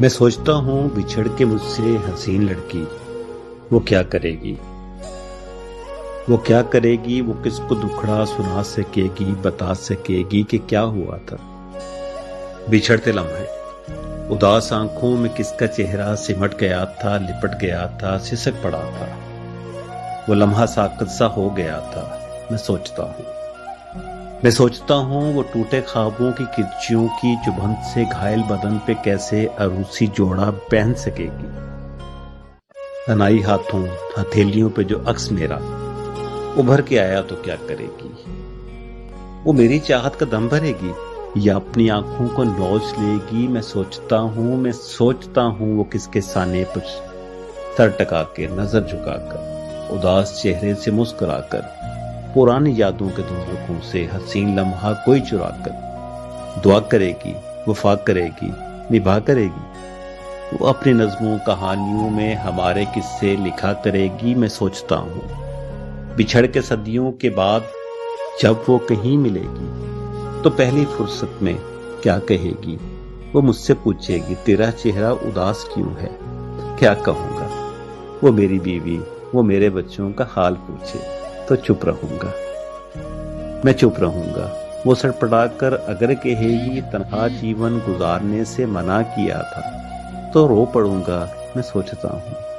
میں سوچتا ہوں بچھڑ کے مجھ سے حسین لڑکی وہ کیا کرے گی، وہ کیا کرے گی، وہ کس کو دکھڑا سنا سکے گی، بتا سکے گی کہ کیا ہوا تھا۔ بچھڑتے لمحے اداس آنکھوں میں کس کا چہرہ سمٹ گیا تھا، لپٹ گیا تھا، سسک پڑا تھا، وہ لمحہ ساکت سا ہو گیا تھا۔ میں سوچتا ہوں وہ ٹوٹے خوابوں کی کرچیوں کی چبھن سے گھائل بدن پہ کیسے عروسی جوڑا پہن سکے گی۔ تنائی ہاتھوں ہتھیلیوں پہ جو عکس میرا ابھر کے آیا تو کیا کرے گی، وہ میری چاہت کا دم بھرے گی یا اپنی آنکھوں کو نوچ لے گی۔ میں سوچتا ہوں وہ کس کے سانے پر سر ٹکا کے، نظر جھکا کر، اداس چہرے سے مسکرا کر، پرانی یادوں کے دھندلکوں سے حسین لمحہ کوئی چرا کر دعا کرے گی، وفا کرے گی، نبھا کرے گی۔ وہ اپنی نظموں کہانیوں میں ہمارے قصے لکھا کرے گی۔ میں سوچتا ہوں بچھڑ کے صدیوں کے بعد جب وہ کہیں ملے گی تو پہلی فرصت میں کیا کہے گی۔ وہ مجھ سے پوچھے گی تیرا چہرہ اداس کیوں ہے، کیا کہوں گا۔ وہ میری بیوی، وہ میرے بچوں کا حال پوچھے تو چپ رہوں گا، میں چپ رہوں گا۔ وہ سڑپڑا کر اگر کہے گی تنہا جیون گزارنے سے منع کیا تھا تو رو پڑوں گا۔ میں سوچتا ہوں